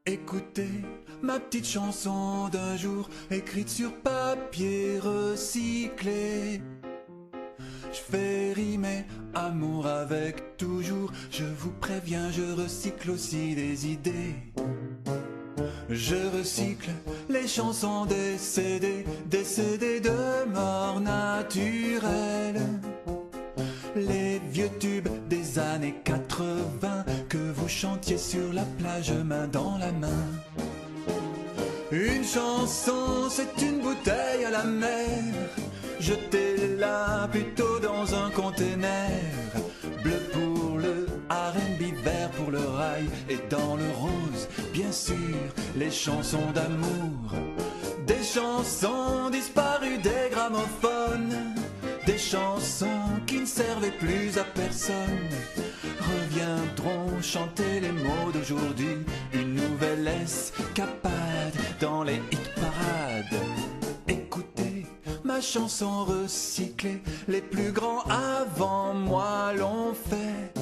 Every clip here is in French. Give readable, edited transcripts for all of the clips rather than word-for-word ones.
Écoutez ma petite chanson d'un jour, écrite sur papier recyclé. Je fais rimer amour avec toujours. Je vous préviens, je recycle aussi des idées. Je recycle les chansons décédées, décédées de mort naturelle. Les vieux tubes des années 80 que vous chantiez sur la plage main dans la main. Une chanson, c'est une bouteille à la mer, jetez-la plutôt dans un container. Bleu pour le R&B, vert pour le rail, et dans le rose, bien sûr, les chansons d'amour. Des chansons disparues des gramophones, des chansons qui ne servaient plus à personne, reviendront chanter les mots d'aujourd'hui. Une nouvelle escapade dans les hit-parades. Écoutez ma chanson recyclée, les plus grands avant moi l'ont fait.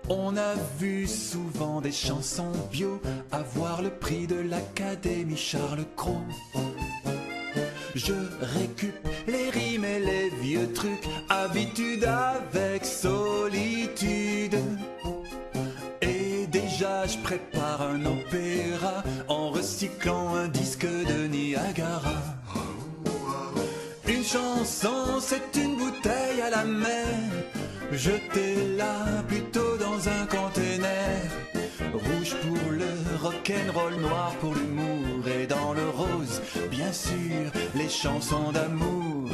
On a vu souvent des chansons bio avoir le prix de l'Académie Charles Cros. Je récup les rimes et les vieux trucs, habitude avec solitude. Et déjà je prépare un opéra en recyclant un disque de Niagara. Une chanson, c'est une bouteille à la mer, jetez-la plutôt dans un container. Rouge pour le rock'n'roll, noir pour l'humour, et dans le rose, bien sûr, les chansons d'amour.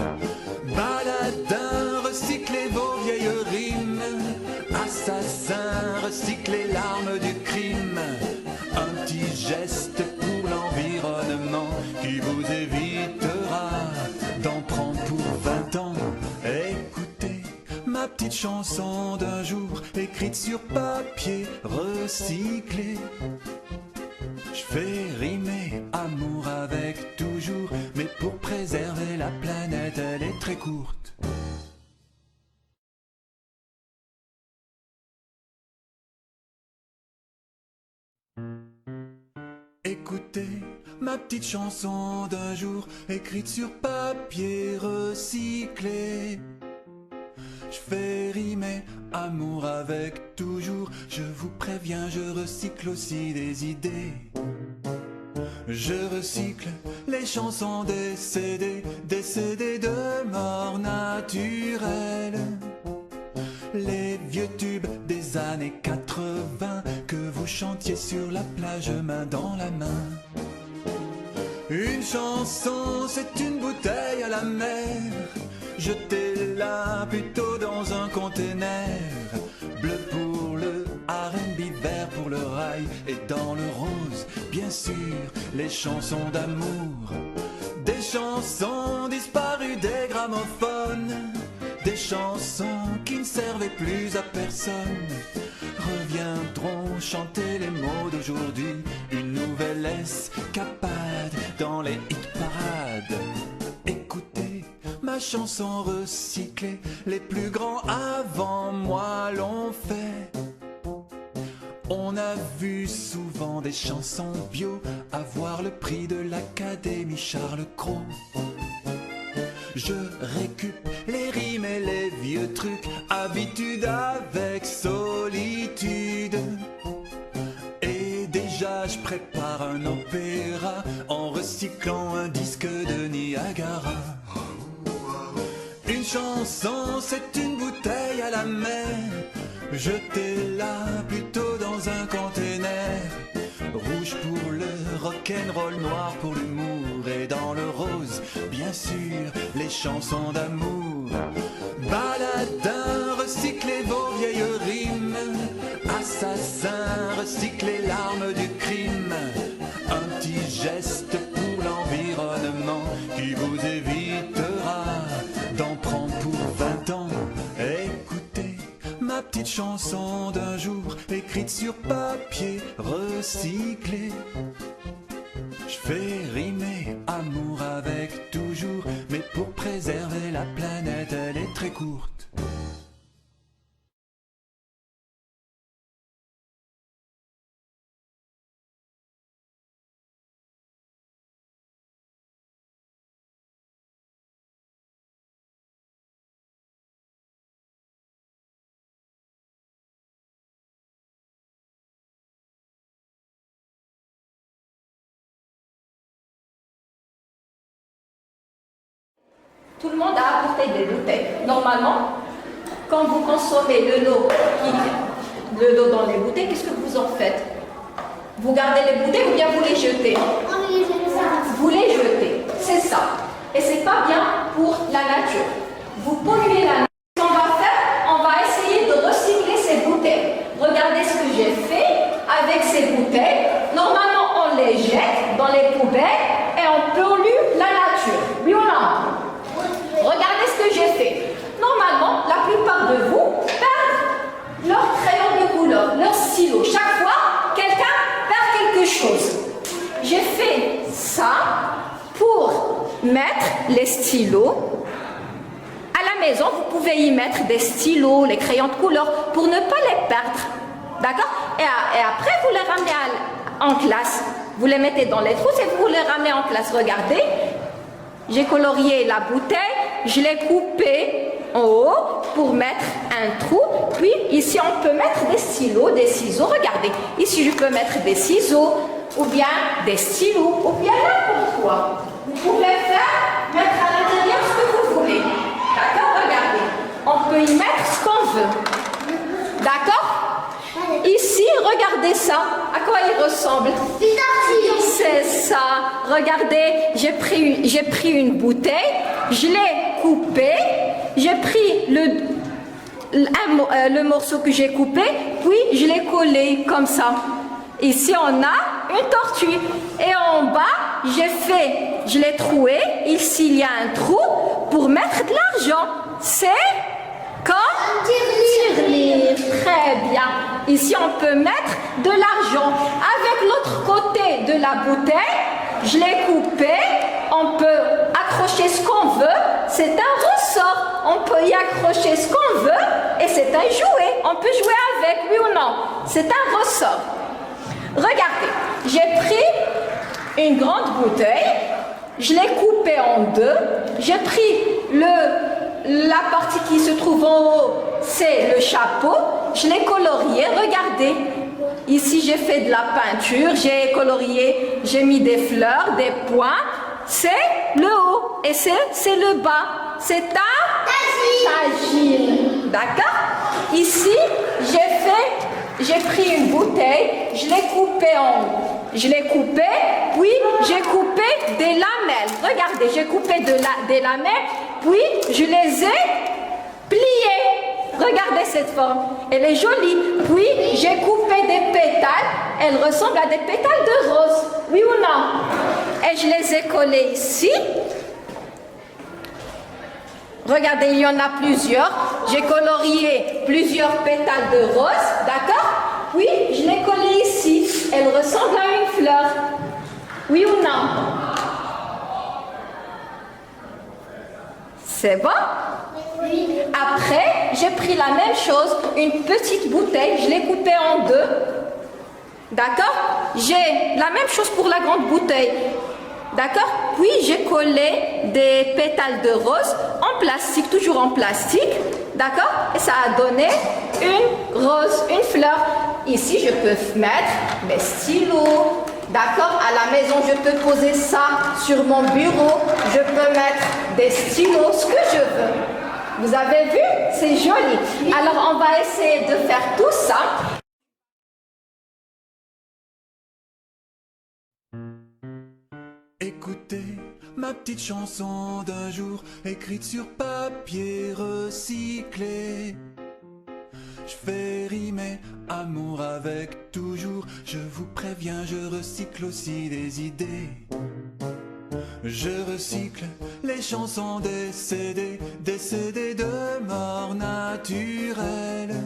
Baladin, recyclez vos vieilles rimes. Assassin, recyclez l'arme du crime. Un petit geste pour l'environnement qui vous évitera d'en prendre pour 20 ans. Écoutez ma petite chanson d'un jour, écrite sur papier recyclé. Je fais rimer amour avec toujours, mais pour préserver la planète, elle est très courte. Écoutez ma petite chanson d'un jour, écrite sur papier recyclé. Je fais rimer amour avec toujours. Je vous préviens, je recycle aussi des idées. Je recycle les chansons décédées, décédées de mort naturelle. Les vieux tubes des années 80 que vous chantiez sur la plage main dans la main. Une chanson, c'est une bouteille à la mer, jetez-la plutôt dans un container. Bleu pour le R&B, vert pour le rail, et dans le rose, bien sûr, les chansons d'amour. Des chansons disparues des gramophones, des chansons qui ne servaient plus à personne, reviendront chanter les mots d'aujourd'hui. Une nouvelle escapade dans les hit-parades. Écoutez ma chanson recyclée, les plus grands avant moi l'ont fait. On a vu souvent des chansons bio avoir le prix de l'Académie Charles Cros. Je récup les rimes et les vieux trucs, habitude avec solitude. Et déjà je prépare un opéra en recyclant un disque de Niagara. Une chanson, c'est une bouteille à la mer, jetez-la plutôt dans un container. Rouge pour le rock'n'roll, noir pour l'humour, et dans le rose, bien sûr, les chansons d'amour. Baladin, recyclez vos vieilles rimes. Assassin, recyclez l'arme du crime. Un petit geste pour l'environnement qui vous évitera d'en prendre pour 20 ans. Écoutez ma petite chanson d'un jour, écrite sur papier recyclé. Je fais rimer amour avec toujours, mais pour préserver la planète, elle est très courte. Tout le monde a apporté des bouteilles. Normalement, quand vous consommez le l'eau dans les bouteilles, qu'est-ce que vous en faites? Vous gardez les bouteilles ou bien vous les jetez? Vous les jetez, c'est ça. Et c'est pas bien pour la nature. Vous polluez la nature. Ce qu'on va faire, on va essayer de recycler ces bouteilles. Regardez ce que j'ai fait avec ces bouteilles. Normalement, on les jette dans les poubelles et on pollue la nature. Oui ou non? Regardez ce que j'ai fait. Normalement, la plupart de vous perdent leur crayon de couleur, leur stylo. Chaque fois, quelqu'un perd quelque chose. J'ai fait ça pour mettre les stylos. À la maison, vous pouvez y mettre des stylos, les crayons de couleur pour ne pas les perdre. D'accord? Et après, vous les ramenez en classe. Vous les mettez dans les trousses et vous les ramenez en classe. Regardez, j'ai colorié la bouteille, je l'ai coupée en haut pour mettre un trou. Puis ici, on peut mettre des stylos, des ciseaux. Regardez, ici, je peux mettre des ciseaux ou bien des stylos ou bien n'importe quoi. Vous pouvez mettre à l'intérieur ce que vous voulez. D'accord? Regardez, on peut y mettre ce qu'on veut. D'accord? Ici, regardez ça. À quoi il ressemble? C'est ça. Regardez, j'ai pris une bouteille, je l'ai coupée, j'ai pris le morceau que j'ai coupé, puis je l'ai collé comme ça. Ici, on a une tortue. Et en bas, je l'ai troué. Ici, il y a un trou pour mettre de l'argent. C'est comme tirelire. Très bien. Ici, on peut mettre de l'argent. Avec l'autre côté de la bouteille, je l'ai coupé. On peut accrocher ce qu'on veut. C'est un ressort. On peut y accrocher ce qu'on veut. Et c'est un jouet. On peut jouer avec, oui ou non? C'est un ressort. Regardez, j'ai pris une grande bouteille, je l'ai coupée en deux, j'ai pris la partie qui se trouve en haut, c'est le chapeau, je l'ai colorié, regardez. Ici, j'ai fait de la peinture, j'ai colorié, j'ai mis des fleurs, des points. C'est le haut et c'est le bas. C'est un tagine. D'accord? Ici, j'ai pris une bouteille, je l'ai coupée, puis j'ai coupé des lamelles. Regardez, j'ai coupé des lamelles, puis je les ai pliées. Regardez cette forme, elle est jolie. Puis j'ai coupé des pétales, elles ressemblent à des pétales de rose. Oui ou non? Et je les ai collés ici. Regardez, il y en a plusieurs. J'ai colorié plusieurs pétales de rose, d'accord? Puis, je l'ai collé ici. Elle ressemble à une fleur. Oui ou non? C'est bon? Oui. Après, j'ai pris la même chose, une petite bouteille, je l'ai coupée en deux. D'accord? J'ai la même chose pour la grande bouteille. D'accord? Puis j'ai collé des pétales de rose en plastique, toujours en plastique. D'accord? Et ça a donné une rose, une fleur. Ici, je peux mettre mes stylos. D'accord? À la maison, je peux poser ça sur mon bureau. Je peux mettre des stylos, ce que je veux. Vous avez vu? C'est joli. Alors, on va essayer de faire tout ça. Écoutez ma petite chanson d'un jour, écrite sur papier recyclé. Je fais rimer amour avec toujours. Je vous préviens, je recycle aussi des idées. Je recycle les chansons décédées de mort naturelle.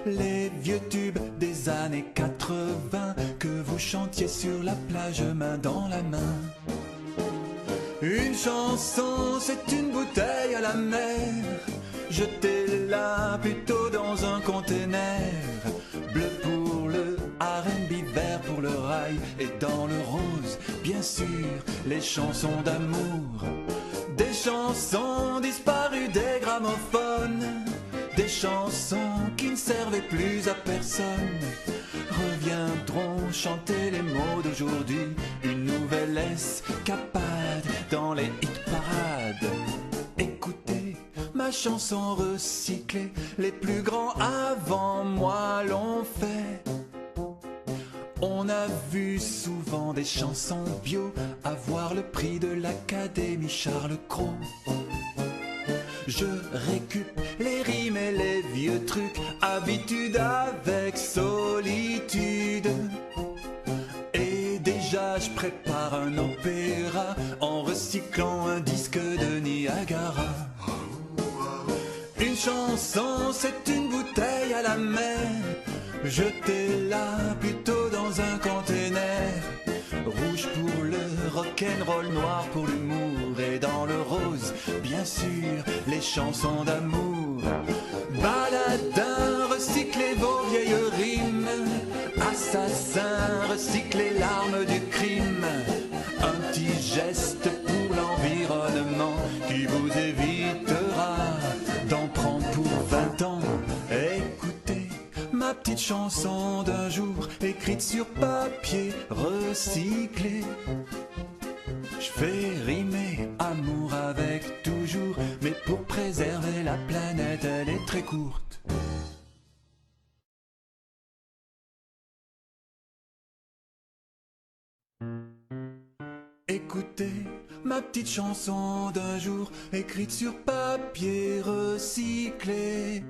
Les vieux tubes des années 80 que vous chantiez sur la plage main dans la main. Une chanson, c'est une bouteille à la mer. Jetez-la plutôt dans un container. Bleu pour le R&B, vert pour le rail, et dans le rose, bien sûr, les chansons d'amour. Des chansons disparues des gramophones. Des chansons qui ne servaient plus à personne reviendront chanter les mots d'aujourd'hui. Une nouvelle escapade dans les hit parades. ma chanson recyclée. Les plus grands avant moi l'ont fait. On a vu souvent des chansons bio avoir le prix de l'Académie Charles Cros. Je récup les rimes et les vieux trucs, habitude avec solitude. Et déjà je prépare un opéra en recyclant un disque de Niagara. Une chanson, c'est une bouteille à la mer, jetez-la plutôt dans un container. Rouge pour le rock'n'roll, noir pour l'humour, et dans le rose, bien sûr, les chansons d'amour. Baladin, recyclez vos vieilles rimes. Assassin, recyclez l'arme du crime. Un petit geste pour l'environnement qui vous évitera d'en prendre pour 20 ans. Écoutez ma petite chanson d'un jour, écrite sur papier recyclé. Je fais rimer amour avec toujours, mais pour préserver la planète, elle est très courte. Écoutez ma petite chanson d'un jour, écrite sur papier recyclé.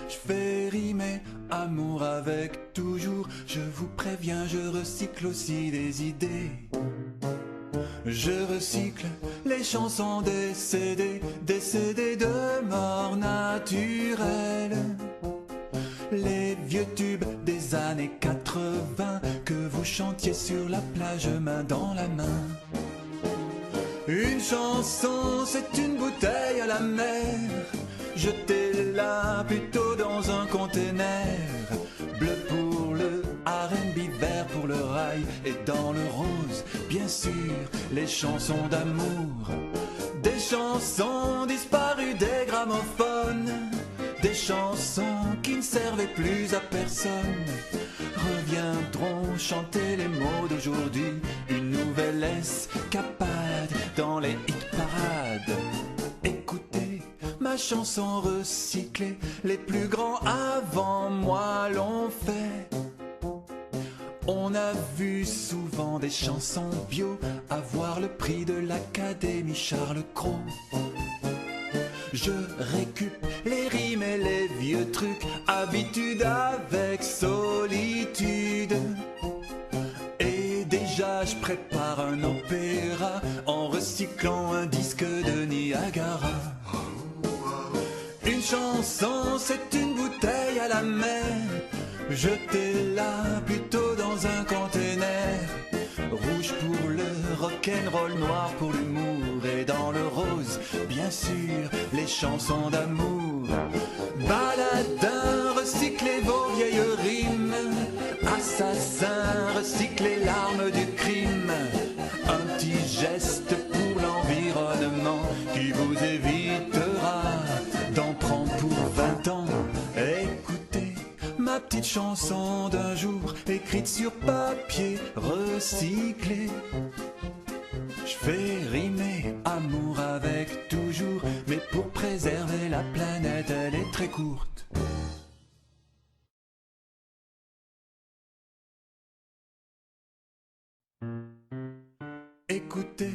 Je fais rimer amour avec toujours, je vous préviens, je recycle aussi des idées. Je recycle les chansons décédées, décédées de mort naturelle. Les vieux tubes des années 80 que vous chantiez sur la plage main dans la main. Une chanson, c'est une bouteille à la mer, jetez-la plutôt dans un container. Bleu pour le R&B, vert pour le rail, et dans le rose, bien sûr, les chansons d'amour. Des chansons disparues des gramophones, des chansons qui ne servaient plus à personne, reviendront chanter les mots d'aujourd'hui. Une nouvelle escapade dans les hit-parades. Écoutez ma chanson recyclée, les plus grands avant moi l'ont fait. On a vu souvent des chansons bio avoir le prix de l'Académie Charles Cros. Je récup les rimes et les vieux trucs, habitude avec solitude. Et déjà je prépare un opéra en recyclant un disque de Niagara. Une chanson, c'est une bouteille à la mer, jetez-la plutôt dans un container. Rouge pour le rock'n'roll, noir pour l'humour, et dans le rose, bien sûr, les chansons d'amour. Baladin, recyclez vos vieilles rimes. Assassin, recyclez l'arme du crime. Un petit geste pour l'environnement qui vous évitera d'en prendre pour 20 ans. Écoutez ma petite chanson d'un jour, écrite sur papier recyclé. Je fais rimer amour avec toujours, mais pour préserver la planète, elle est très courte. Écoutez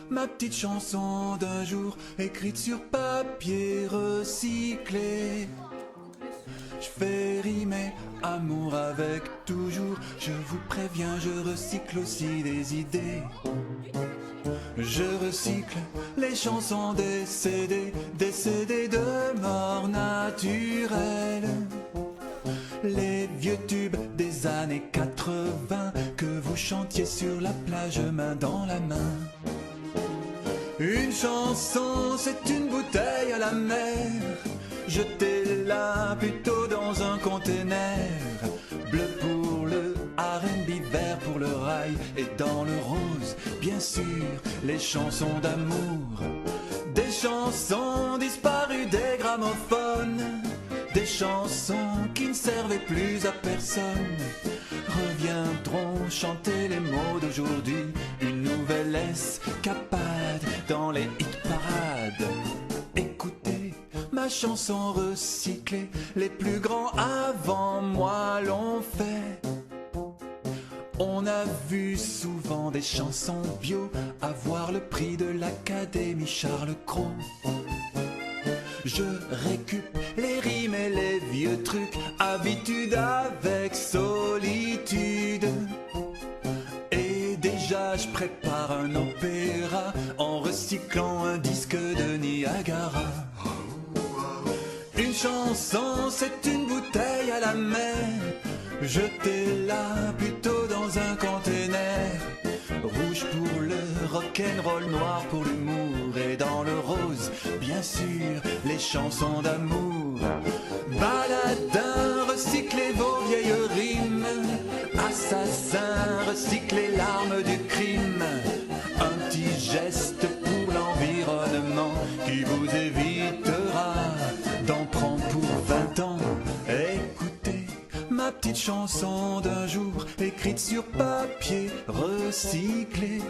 ma petite chanson d'un jour, écrite sur papier recyclé. Je fais rimer amour avec toujours, je vous préviens, je recycle aussi des idées. Je recycle les chansons décédées, décédées de mort naturelle. Les vieux tubes des années 80 que vous chantiez sur la plage main dans la main. Une chanson, c'est une bouteille à la mer, jetez-la plutôt dans un container. Bleu pour le R&B, vert pour le rail, et dans le rose, bien sûr, les chansons d'amour. Des chansons disparues des gramophones, des chansons qui ne servaient plus à personne, reviendront chanter les mots d'aujourd'hui. Une nouvelle escapade dans les hit-parades. Écoutez ma chanson recyclée. Les plus grands avant moi l'ont fait. On a vu souvent des chansons bio avoir le prix de l'Académie Charles Cros. Je récup les rimes et les vieux trucs, habitude avec solitude. Et déjà je prépare un opéra en recyclant un disque de Niagara. Une chanson, c'est une bouteille à la mer, jetez-la plutôt dans un container. Rouge pour le rock'n'roll, noir pour l'humour, et dans le rose, bien sûr, les chansons d'amour. Baladin, recyclez vos vieilles rimes. Assassin, recyclez l'arme du crime. Un petit geste pour l'environnement qui vous évitera d'en prendre pour 20 ans. Écoutez ma petite chanson d'un jour, écrite sur papier recyclé.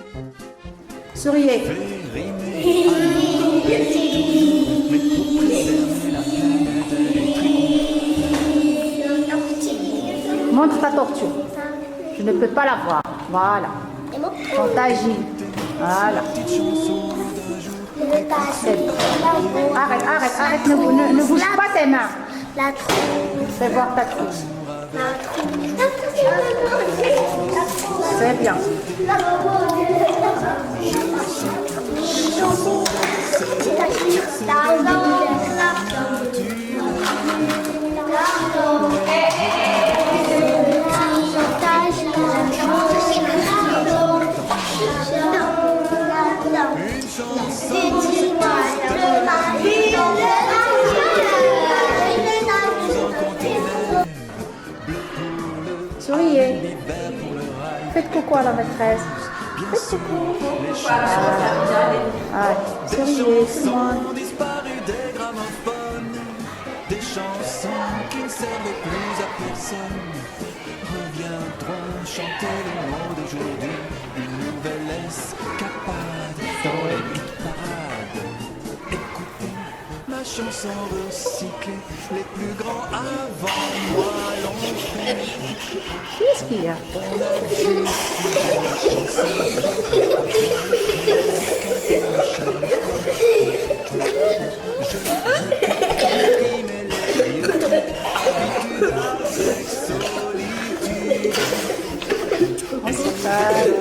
Souriez. Fait rimer amour avec toujours, mais pour préserver la planète, elle est très courte. Montre ta tortue. Je ne peux pas la voir. Voilà. Chantagie. Voilà. Petite chanson d'un jour, Arrête. Ne bouge pas tes mains. La trousse. Fais voir ta trousse. La C'est bien. Souriez. Faites coucou à la maîtresse. Faites coucou. Souriez, tout le monde. Disparu des gramophones, des chansons qui ne servent plus à personne reviendront chanter les mots d'aujourd'hui. Une nouvelle escapade dans les hit parades. Écoutez ma chanson recyclée, les plus grands avant moi l'ont fait. Qu'est-ce qu'il y a? On se parle.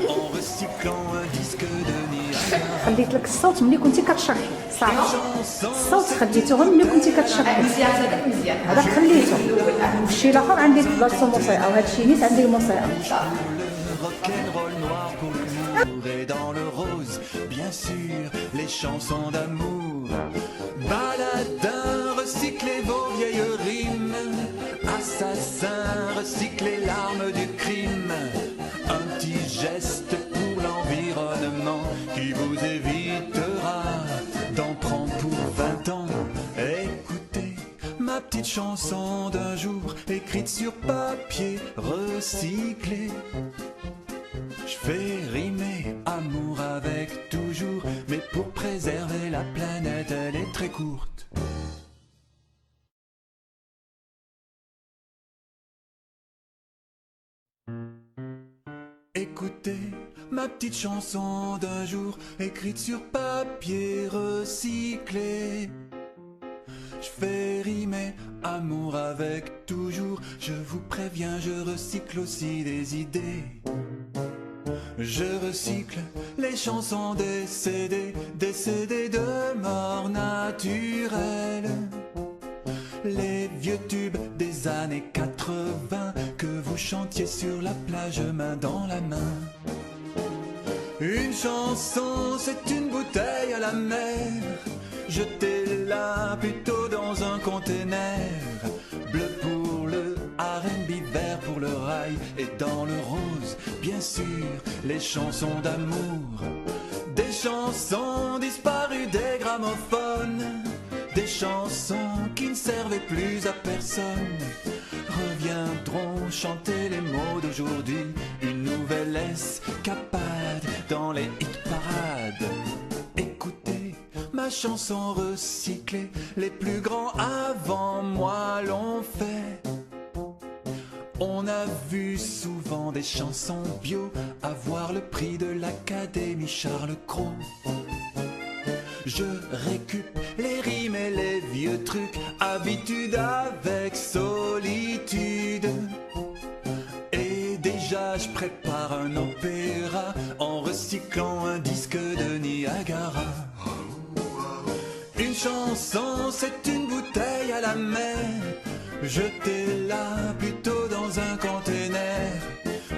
En recyclant un disque de Niagara. خليت لك الصوت ملي كنتي كتشرحي صافي. الصوت خليته غير ملي كنتي كتشرحي. مزيان هذاك مزيان. هذاك خليته. والشيء الاخر عندي بلاصتو موسيقى وهذا الشيء نيت عندي الموسيقى. Le rock'n'roll noir pour l'humour, et dans le rose, bien sûr, les chansons d'amour. Baladin, recyclez vos vieilles rimes. Assassin, recyclez l'arme du crime. Un petit geste pour l'environnement qui vous évitera d'en prendre pour 20 ans. Écoutez ma petite chanson d'un jour, écrite sur papier recyclé. Je fais rimer amour avec toujours, mais pour préserver la planète, elle est très courte. Écoutez ma petite chanson d'un jour, écrite sur papier recyclé. Je fais rimer amour avec toujours, je vous préviens, je recycle aussi des idées. Je recycle les chansons décédées, décédées de mort naturelle. Les vieux tubes des années 80 que vous chantiez sur la plage main dans la main. Une chanson, c'est une bouteille à la mer, jetez-la plutôt dans un container. Bleu pour le R&B, vert pour le rail, et dans le rose, bien sûr, les chansons d'amour. Des chansons disparues des gramophones, des chansons qui ne servaient plus à personne reviendront chanter les mots d'aujourd'hui. Une nouvelle escapade dans les hit parades. Écoutez ma ma chanson recyclée. Les plus grands avant moi l'ont fait. On a vu souvent des chansons bio avoir le prix de l'Académie Charles Cros. Je récup les rimes et les vieux trucs, habitude avec solitude. Et déjà je prépare un opéra en recyclant un disque de Niagara. Une chanson, c'est une bouteille à la mer, jetez-la plutôt dans un conteneur.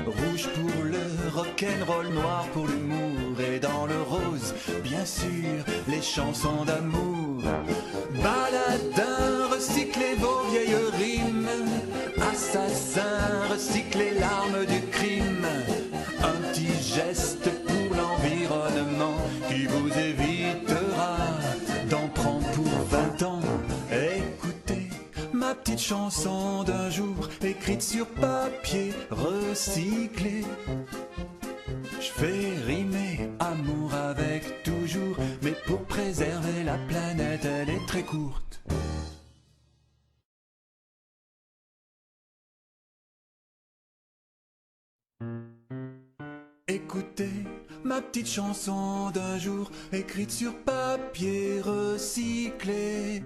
Rouge pour le rock'n'roll, noir pour l'humour, et dans le rose, bien sûr, les chansons d'amour. Baladin, recyclez vos vieilles rimes. Assassin, recyclez l'arme du crime. Un petit geste pour l'environnement qui vous évitera d'en prendre pour 20 ans. Écoutez ma petite chanson d'un jour, écrite sur papier recyclé. Je fais rimer amour avec toujours, mais pour préserver la planète, elle est très courte. Écoutez ma petite chanson d'un jour, écrite sur papier recyclé.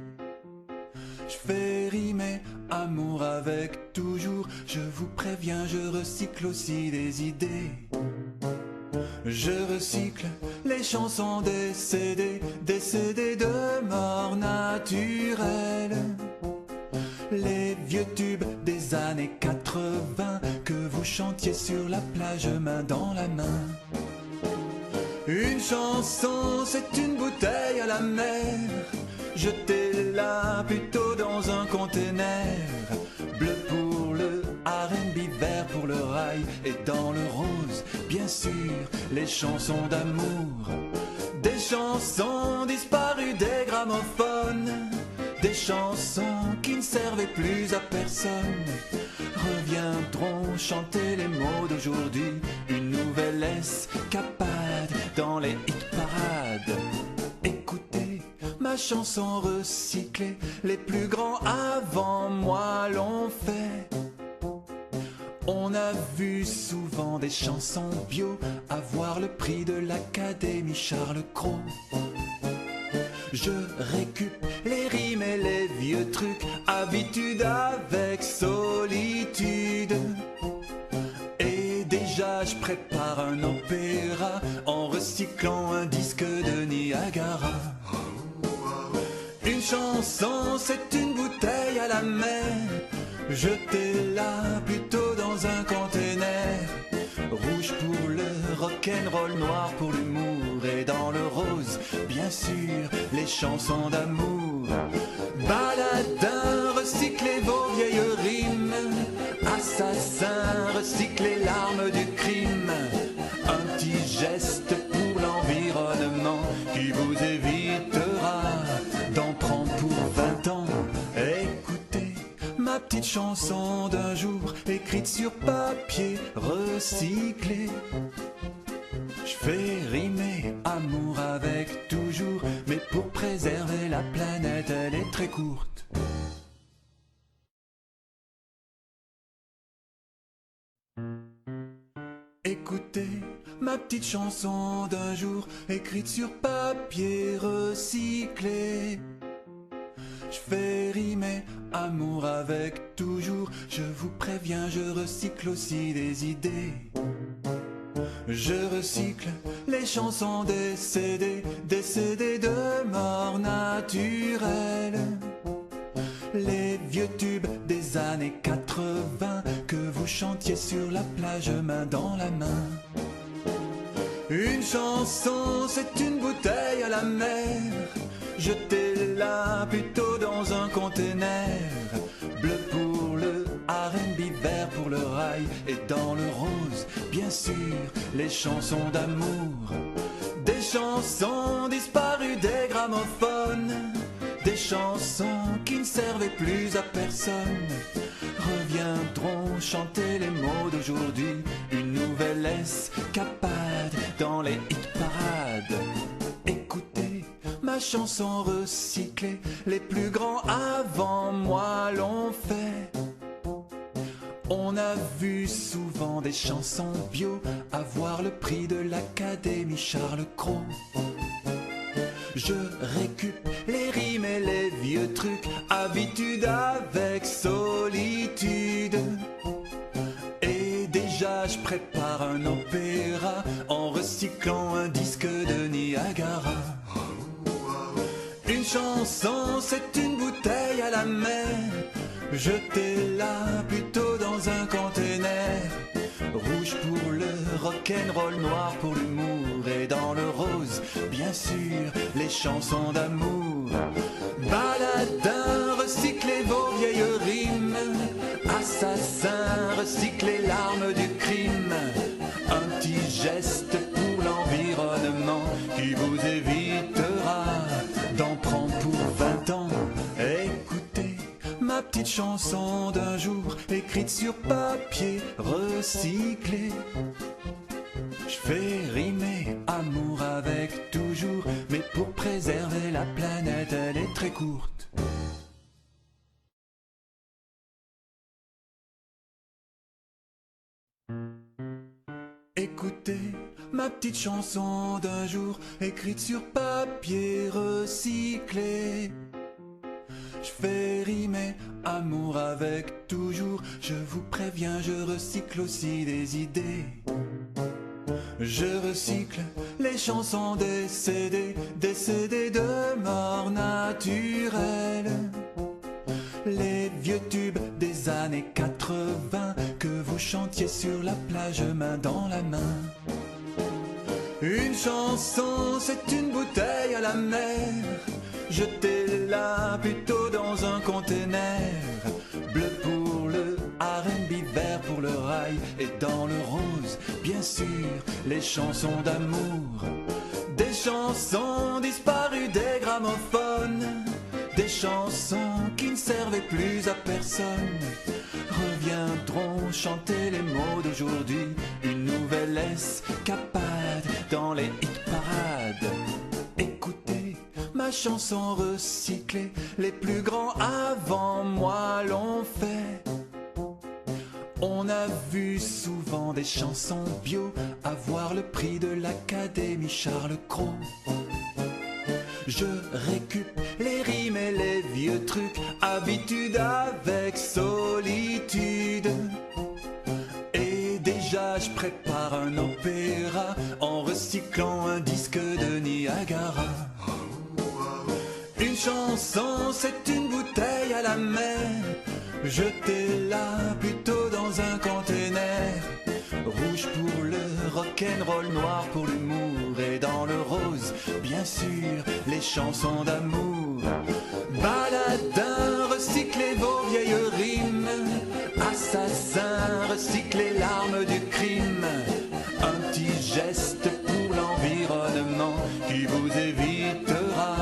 Je fais rimer amour avec toujours, je vous préviens, je recycle aussi des idées. Je recycle les chansons décédées, décédées de mort naturelle. Les vieux tubes des années 80 que vous chantiez sur la plage main dans la main. Une chanson, c'est une bouteille à la mer, jetez-la plutôt dans un conteneur. Bleu pour le R&B, vert pour le rail, et dans le rose, bien sûr, les chansons d'amour. Des chansons disparues des gramophones, des chansons qui ne servaient plus à personne, reviendront chanter les mots d'aujourd'hui. Une nouvelle escapade dans les hit-parades. Écoutez ma chanson recyclée, les plus grands avant moi l'ont fait. On a vu souvent des chansons bio avoir le prix de l'Académie Charles Cros. Je récup les rimes et les vieux trucs, habitude avec solitude. Et déjà je prépare un opéra en recyclant un disque de Niagara. Une chanson, c'est une bouteille à la mer, jetez-la plutôt dans un conteneur. Rouge pour le rock'n'roll, noir pour l'humour, et dans le rose, bien sûr, les chansons d'amour. Baladin, recyclez vos vieilles rimes. Assassin, recyclez l'arme du crime. Un petit geste pour l'environnement qui vous évitera d'en prendre pour 20 ans. Écoutez ma petite chanson d'un jour, écrite sur papier recyclé. Je fais rimer amour avec toujours, mais pour préserver la planète, elle est très courte. Écoutez ma petite chanson d'un jour, écrite sur papier recyclé. Je fais rimer amour avec toujours, je vous préviens, je recycle aussi des idées. Je recycle les chansons décédées, décédées de mort naturelle. Les vieux tubes des années 80 que vous chantiez sur la plage main dans la main. Une chanson, c'est une bouteille à la mer, jetez-la plutôt dans un conteneur. Bleu pour le R&B, vert pour le rail, et dans le rose, bien sûr, les chansons d'amour. Des chansons disparues des gramophones, des chansons qui ne servaient plus à personne, reviendront chanter les mots d'aujourd'hui. Une nouvelle escapade dans les hit-parades. Écoutez ma ma chanson recyclée. Les plus grands avant moi l'ont fait. On a vu souvent des chansons bio avoir le prix de l'Académie Charles Cros. Je récup les rimes et les vieux trucs, habitude avec solitude. Et déjà je prépare un opéra en recyclant un disque de Niagara. Une chanson, c'est une bouteille à la mer, jetez-la plutôt dans un conteneur. Rouge pour le rock'n'roll, noir pour l'humour, et dans le rose, bien sûr, les chansons d'amour. Baladin, recyclez vos vieilles rimes. Assassin, recyclez l'arme du crime. Un petit geste pour l'environnement qui vous évitera d'en prendre pour 20 ans. Écoutez ma petite chanson d'un jour, écrite sur papier recyclé. Je fais rimer amour avec toujours, mais pour préserver la planète, elle est très courte. Écoutez ma petite chanson d'un jour, écrite sur papier recyclé. Je fais rimer amour avec toujours, je vous préviens, je recycle aussi des idées. Je recycle les chansons décédées, décédées de mort naturelle. Les vieux tubes des années 80 que vous chantiez sur la plage main dans la main. Une chanson, c'est une bouteille à la mer, jetez-la plutôt dans un conteneur. Bleu pour le R&B, vert pour le rail, et dans le rose, bien sûr, les chansons d'amour. Des chansons disparues des gramophones, des chansons qui ne servaient plus à personne, reviendront chanter les mots d'aujourd'hui. Une nouvelle escapade dans les hit-parades. Écoutez ma chanson recyclée, les plus grands avant moi l'ont fait. On a vu souvent des chansons bio avoir le prix de l'Académie Charles Cros. Je récup les rimes et les vieux trucs, habitude avec solitude. Et déjà je prépare un opéra en recyclant un disque de Niagara. Une chanson, c'est une bouteille à la mer, jetez-la plutôt dans un conteneur. Rouge pour le rock'n'roll, noir pour l'humour, et dans le rose, bien sûr, les chansons d'amour. Baladin, recyclez vos vieilles rimes. Assassin, recyclez l'arme du crime. Un petit geste pour l'environnement qui vous évitera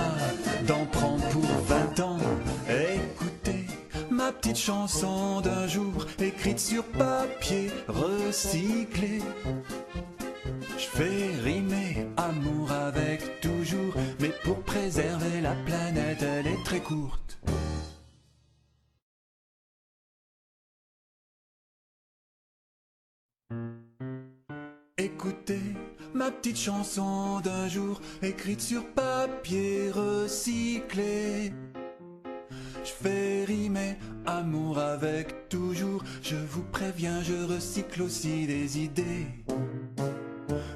d'en prendre pour 20 ans. Écoutez ma petite chanson d'un jour, écrite sur papier recyclé. Je fais rimer amour avec toujours, mais pour préserver la planète, elle est très courte. Écoutez ma petite chanson d'un jour, écrite sur papier recyclé. Je fais rimer amour avec toujours, je vous préviens, je recycle aussi des idées.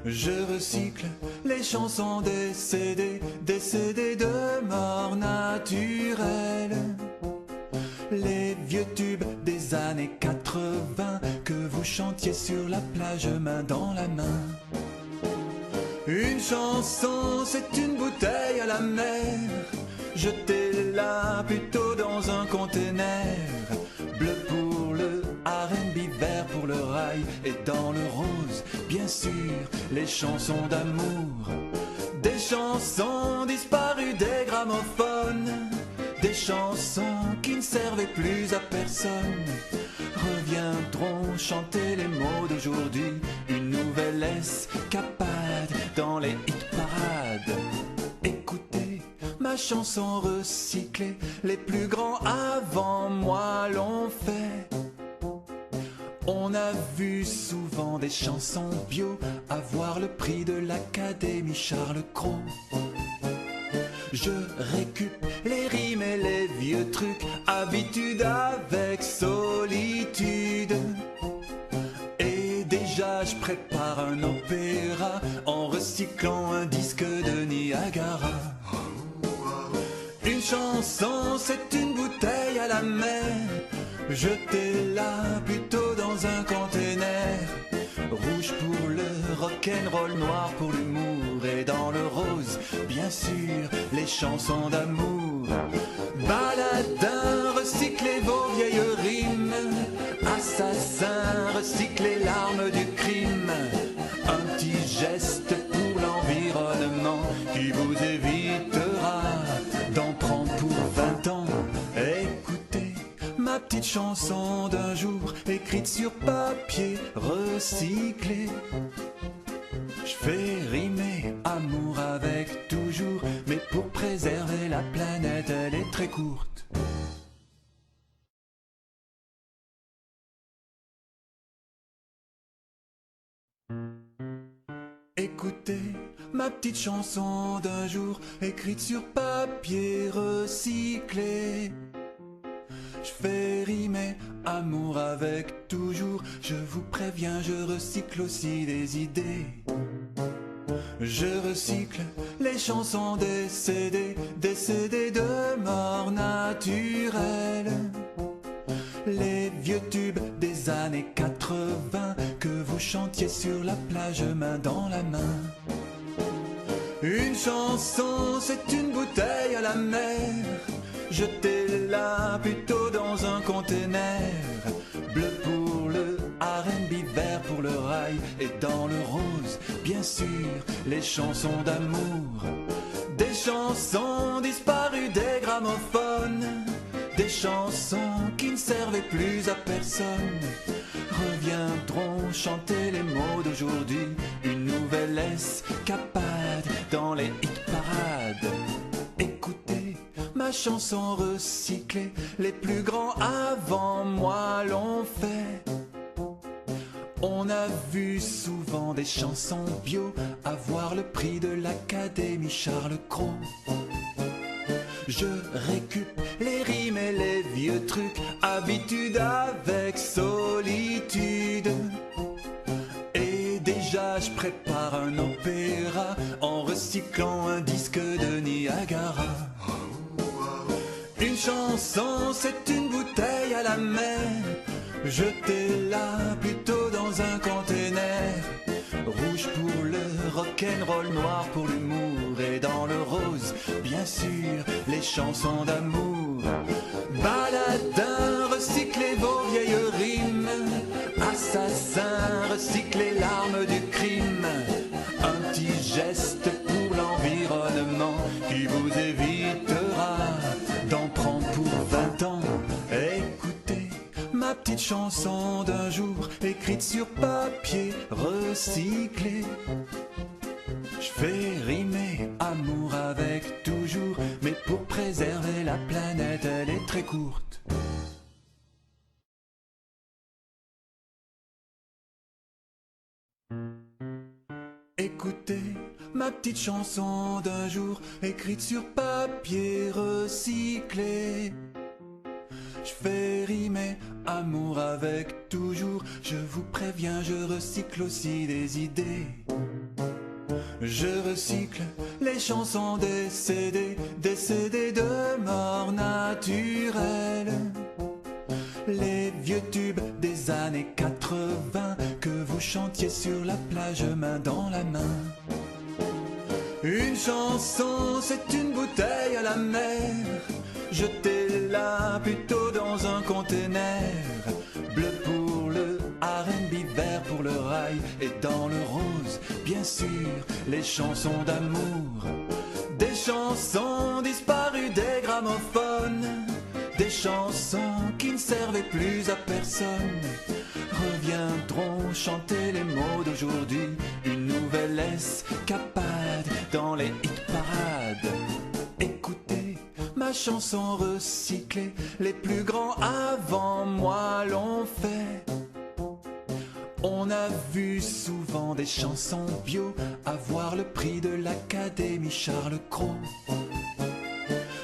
Je recycle les chansons décédées, décédées de mort naturelle. Les vieux tubes des années 80 que vous chantiez sur la plage main dans la main. Une chanson, c'est une bouteille à la mer, jetez-la plutôt dans un conteneur. Bleu pour le R&B, vert pour le rail, et dans le rose, bien sûr, les chansons d'amour. Des chansons disparues des gramophones, des chansons qui ne servaient plus à personne, reviendront chanter les mots d'aujourd'hui. Une nouvelle escapade dans les hit-parades. Écoutez ma chanson recyclée. Les plus grands avant moi l'ont fait. On a vu souvent des chansons bio avoir le prix de l'Académie Charles Cros. Je récup les rimes et les vieux trucs, habitude avec solitude. Et déjà je prépare un opéra en recyclant un disque de Niagara. Une chanson, c'est une bouteille à la mer, jetez-la plutôt dans un container. Rouge pour le rock'n'roll, noir pour l'humour, et dans le rose, bien sûr, les chansons d'amour. Baladin, recyclez vos vieilles rimes. Assassin, recyclez l'arme du crime. Un petit geste pour l'environnement qui vous évitera d'en prendre pour 20 ans. Écoutez ma petite chanson d'un jour, écrite sur papier recyclé. Je fais rimer amour avec toujours, mais pour préserver la planète, elle est très courte. Écoutez ma petite chanson d'un jour, écrite sur papier recyclé. Je fais rimer amour avec toujours. Je vous préviens, je recycle aussi des idées. Je recycle les chansons décédées, décédées de mort naturelle. Les vieux tubes des années 80 que vous chantiez sur la plage main dans la main. Une chanson, c'est une bouteille à la mer, jetez-la plutôt dans un container. Bleu pour le R&B, vert pour le rail, et dans le rose, bien sûr, les chansons d'amour. Des chansons disparues des gramophones, des chansons qui ne servaient plus à personne, reviendront chanter les mots d'aujourd'hui. Une nouvelle escapade dans les hit parades. Écoutez ma chanson recyclée, les plus grands avant moi l'ont fait. On a vu souvent des chansons bio avoir le prix de l'Académie Charles Cros. Je récup les rimes et les vieux trucs, habitude avec solitude. Et déjà je prépare un opéra en recyclant un disque de Niagara. Une chanson, c'est une bouteille à la mer, jetez-la plutôt dans un container. Rouge pour le rock'n'roll, noir pour l'humour, et dans le rose, bien sûr, les chansons d'amour. Baladin, recyclez vos vieilles rimes. Assassin, recyclez l'arme du crime. Un petit geste pour l'environnement qui vous évitera d'en prendre pour 20 ans. Écoutez ma petite chanson d'un jour, écrite sur papier recyclé. Je fais rimer amour avec toujours, mais pour préserver la planète, elle est très courte. Écoutez ma petite chanson d'un jour, écrite sur papier recyclé. Je fais rimer amour avec toujours. Je vous préviens, je recycle aussi des idées. Je recycle les chansons décédées, décédées de mort naturelle. Les vieux tubes des années 80 que vous chantiez sur la plage main dans la main. Une chanson, c'est une bouteille à la mer, jetez-la plutôt dans un container. Bleu pour le R&B, vert pour le rail, et dans le rose, bien sûr, les chansons d'amour. Des chansons disparues des gramophones, des chansons qui ne servaient plus à personne, reviendront chanter les mots d'aujourd'hui. Une nouvelle escapade dans les hit parades. Écoutez ma chanson recyclée. Les plus grands avant moi l'ont fait. On a vu souvent des chansons bio avoir le prix de l'Académie Charles Cros.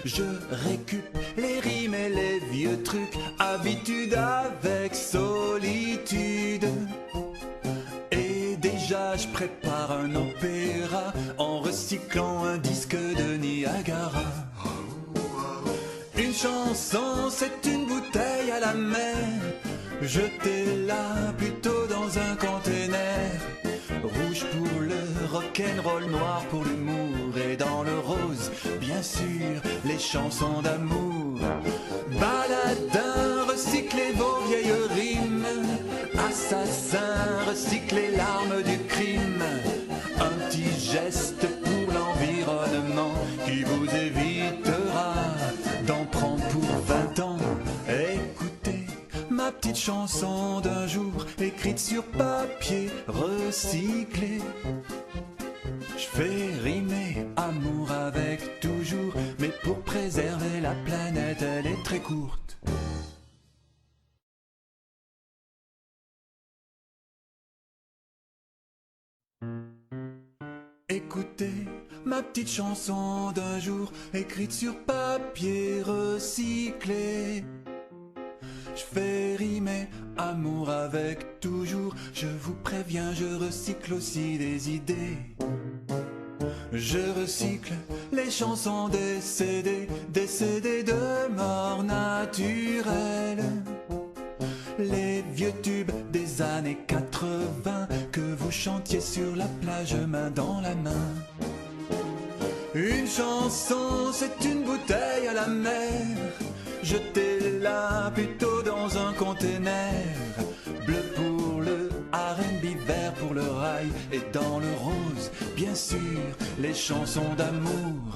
Je récup les rimes et les vieux trucs, habitude avec solitude. Et déjà je prépare un opéra en recyclant un disque de Niagara. Une chanson, c'est une bouteille à la mer, jetez-la plutôt dans un container. Rouge pour le rock'n'roll, noir pour l'humour, et dans le rose, bien sûr, les chansons d'amour. Baladin, recyclez vos vieilles rimes. Assassin, recyclez l'arme du crime. Un petit geste pour l'environnement qui vous évitera d'en prendre pour 20 ans. Écoutez ma petite chanson d'un jour, écrite sur papier recyclé. Je fais rimer amour avec toujours, mais pour préserver la planète, elle est très courte. Écoutez ma petite chanson d'un jour, écrite sur papier recyclé. Je fais rimer amour avec toujours, je vous préviens, je recycle aussi des idées. Je recycle les chansons décédées, décédées de mort naturelle. Les vieux tubes des années 80 que vous chantiez sur la plage main dans la main. Une chanson, c'est une bouteille à la mer, jetez-la plutôt dans un container. Bleu pour le R&B, vert pour le rail, et dans le rose, bien sûr, les chansons d'amour.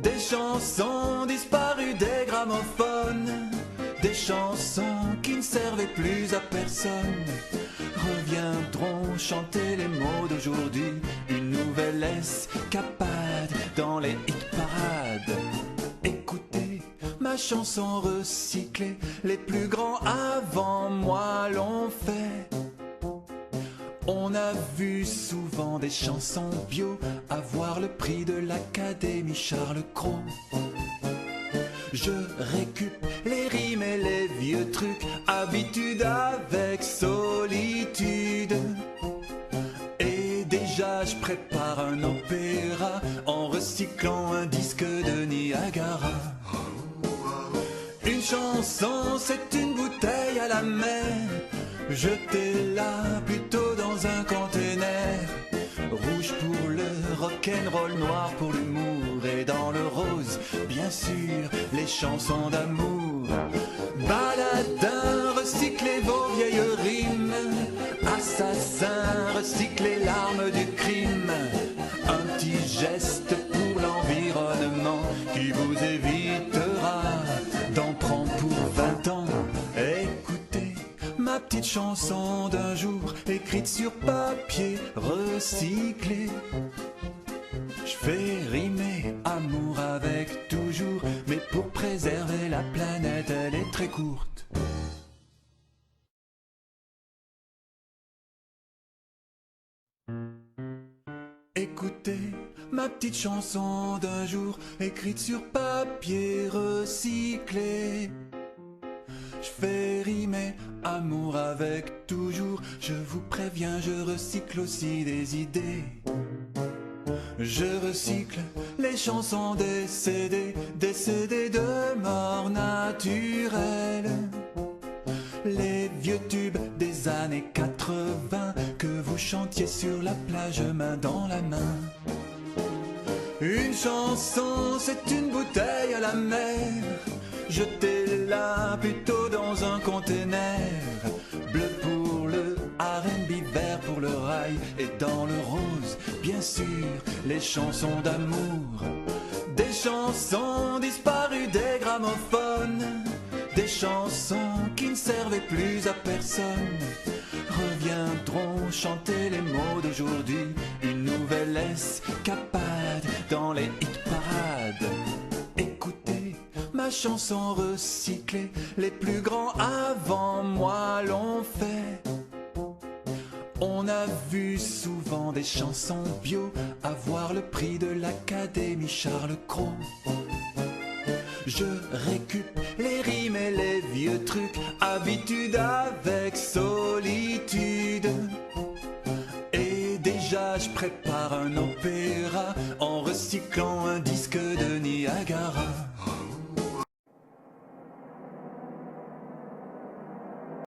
Des chansons disparues des gramophones, des chansons qui ne servaient plus à personne, reviendront chanter les mots d'aujourd'hui. Une nouvelle escapade dans les hit-parades. Écoutez ma chanson recyclée, les plus grands avant moi l'ont fait. On a vu souvent des chansons bio avoir le prix de l'Académie Charles Cros. Je récup les rimes et les vieux trucs, habitude avec solitude. Et déjà je prépare un opéra en recyclant un disque de Niagara. Une chanson, c'est une bouteille à la mer, jetez-la plutôt dans un container. Rouge pour le rock'n'roll, noir pour l'humour, et dans le rose, bien sûr, les chansons d'amour. Baladin, recyclez vos vieilles rimes. Assassin, recyclez l'arme du crime. Un petit geste pour l'environnement qui vous évitera d'en prendre pour 20 ans. Écoutez ma petite chanson d'un jour, écrite sur papier recyclé. Je fais rimer amour avec toujours, mais pour préserver la planète, elle est très courte. Écoutez ma petite chanson d'un jour, écrite sur papier recyclé. Je fais rimer amour avec toujours, je vous préviens, je recycle aussi des idées. Je recycle les chansons décédées, décédées de mort naturelle. Les vieux tubes des années 80 que vous chantiez sur la plage main dans la main. Une chanson, c'est une bouteille à la mer, jetez-la plutôt dans un container. Bleu pour le R&B, vert pour le rail, et dans le rose, bien sûr, les chansons d'amour. Des chansons disparues des gramophones, des chansons qui ne servaient plus à personne, reviendront chanter les mots d'aujourd'hui. Une nouvelle escapade dans les hit-parades. Écoutez la chanson recyclée, les plus grands avant moi l'ont fait. On a vu souvent des chansons bio avoir le prix de l'Académie Charles Cros. Je récup les rimes et les vieux trucs, habitude avec solitude. Et déjà je prépare un opéra en recyclant un disque de Niagara.